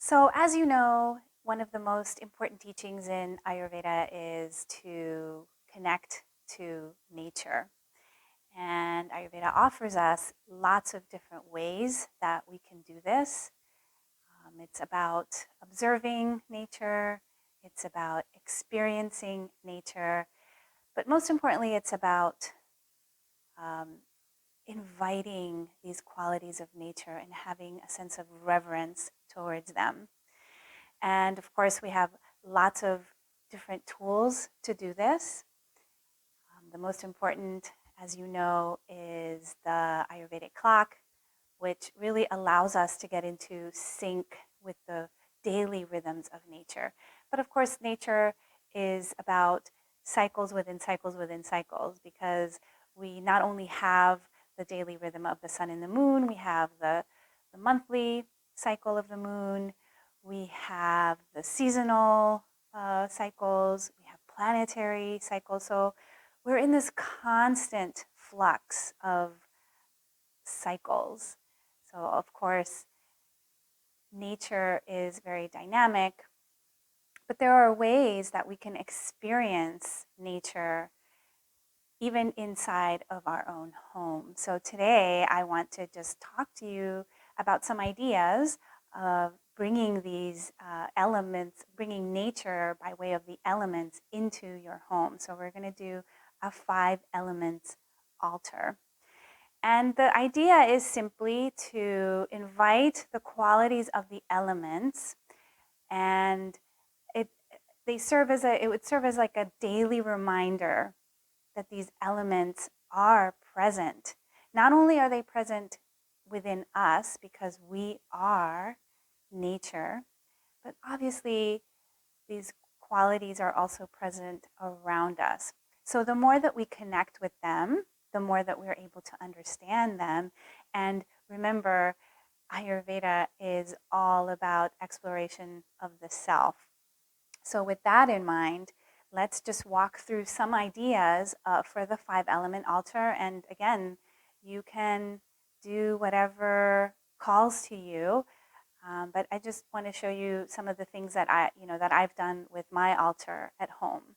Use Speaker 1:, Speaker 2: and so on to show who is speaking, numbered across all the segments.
Speaker 1: So, as you know, one of the most important teachings in Ayurveda is to connect to nature. And Ayurveda offers us lots of different ways that we can do this. It's about observing nature, it's about experiencing nature, but most importantly, it's about um, inviting these qualities of nature and having a sense of reverence towards them. And of course, we have lots of different tools to do this. The most important, as you know, is the Ayurvedic clock, which really allows us to get into sync with the daily rhythms of nature. But of course, nature is about cycles within cycles within cycles, because we not only have the daily rhythm of the sun and the moon, we have the monthly cycle of the moon, we have the seasonal cycles, we have planetary cycles. So we're in this constant flux of cycles. So, of course, nature is very dynamic, but there are ways that we can experience nature even inside of our own home. So, today I want to just talk to you about some ideas of bringing these elements, bringing nature by way of the elements into your home. So, we're going to do a 5 elements altar. And the idea is simply to invite the qualities of the elements, and it it would serve as like a daily reminder that these elements are present. Not only are they present within us because we are nature, but obviously these qualities are also present around us. So the more that we connect with them, the more that we're able to understand them. And remember, Ayurveda is all about exploration of the self. So, with that in mind, let's just walk through some ideas for the 5 element altar. And again, you can do whatever calls to you. But I just want to show you some of the things that I've done with my altar at home.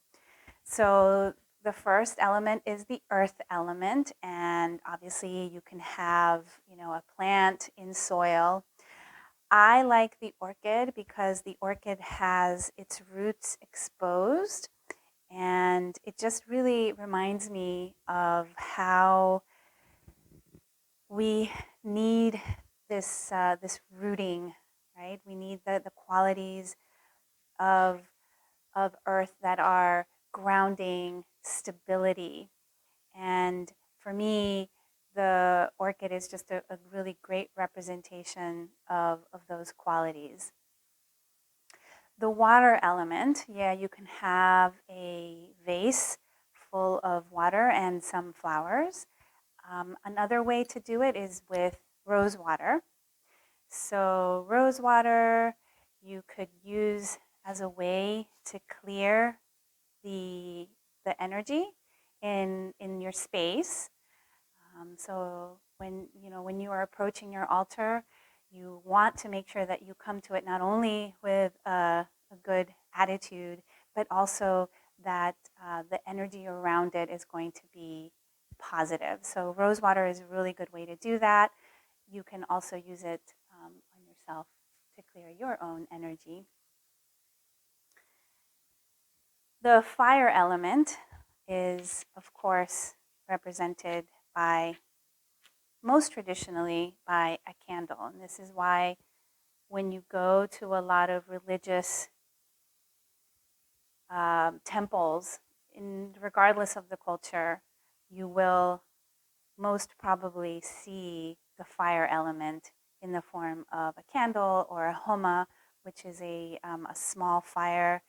Speaker 1: So the first element is the earth element, and obviously you can have, a plant in soil. I like the orchid because the orchid has its roots exposed, and it just really reminds me of how we need this rooting, right? We need the qualities of earth that are grounding, stability. And for me, the orchid is just a really great representation of those qualities. The water element, yeah, you can have a vase full of water and some flowers. Another way to do it is with rose water. So, rose water you could use as a way to clear the energy in your space. So when you are approaching your altar, you want to make sure that you come to it not only with a good attitude, but also that the energy around it is going to be positive. So rose water is a really good way to do that. You can also use it on yourself to clear your own energy. The fire element is, of course, represented by, most traditionally, by a candle. And this is why when you go to a lot of religious temples, regardless of the culture, you will most probably see the fire element in the form of a candle or a homa, which is a small fire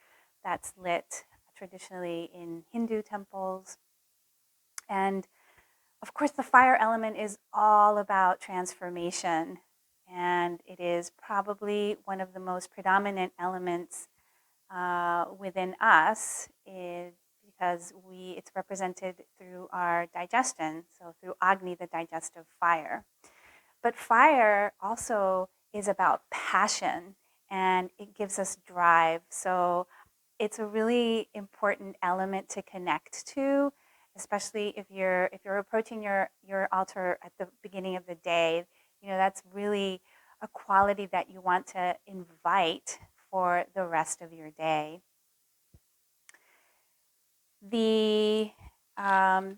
Speaker 1: that's lit traditionally in Hindu temples. And of course, the fire element is all about transformation, and it is probably one of the most predominant elements within us, because it's represented through our digestion, so through Agni, the digestive fire. But fire also is about passion, and it gives us drive. So it's a really important element to connect to, especially if you're approaching your altar at the beginning of the day. That's really a quality that you want to invite for the rest of your day. The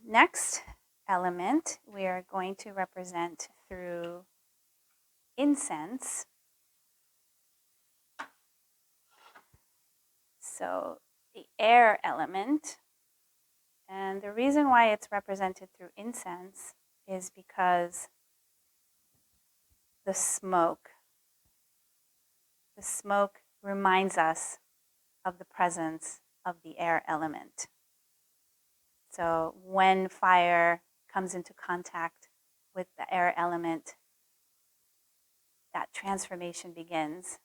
Speaker 1: next element we are going to represent through incense. So the air element, and the reason why it's represented through incense is because the smoke reminds us of the presence of the air element. So when fire comes into contact with the air element, that transformation begins,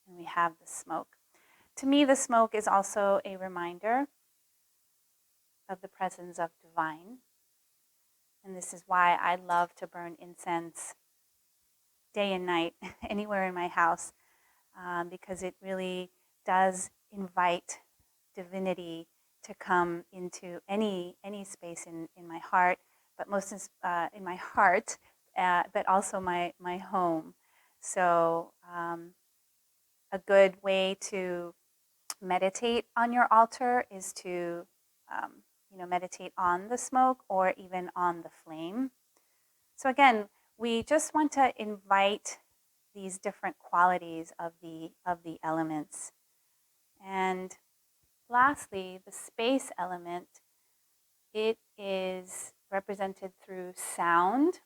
Speaker 1: and we have the smoke. To me, the smoke is also a reminder of the presence of divine. And this is why I love to burn incense day and night, anywhere in my house, because it really does invite divinity to come into any space in my heart, but most in my heart, but also my home. So a good way to meditate on your altar is to meditate on the smoke or even on the flame. So again, we just want to invite these different qualities of the elements. And lastly, the space element, it is represented through sound.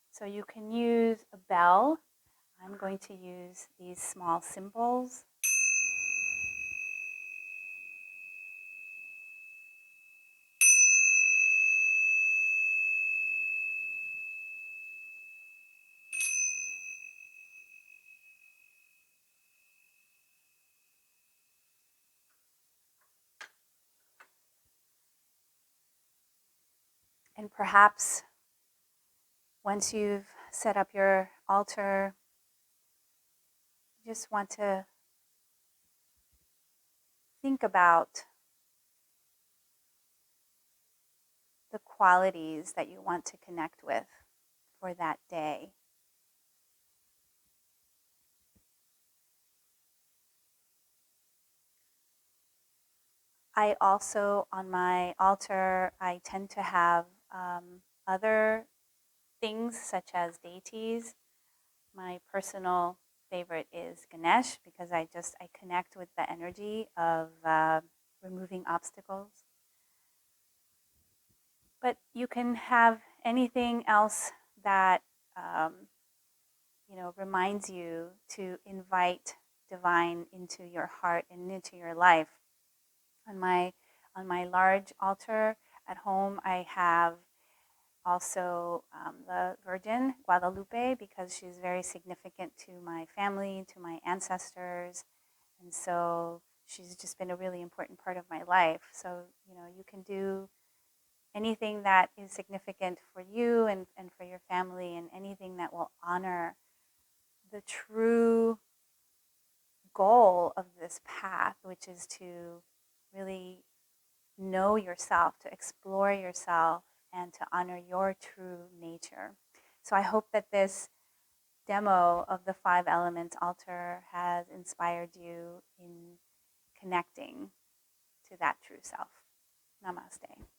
Speaker 1: So you can use a bell. I'm going to use these small cymbals. And perhaps once you've set up your altar, you just want to think about the qualities that you want to connect with for that day. I also, on my altar, I tend to have other things such as deities. My personal favorite is Ganesh because I connect with the energy of removing obstacles. But you can have anything else that reminds you to invite divine into your heart and into your life. On my large altar at home, I have also the Virgin Guadalupe because she's very significant to my family, to my ancestors, and so she's just been a really important part of my life. So you can do anything that is significant for you and for your family, and anything that will honor the true goal of this path, which is to really know yourself, to explore yourself, and to honor your true nature. So I hope that this demo of the 5 elements altar has inspired you in connecting to that true self. Namaste.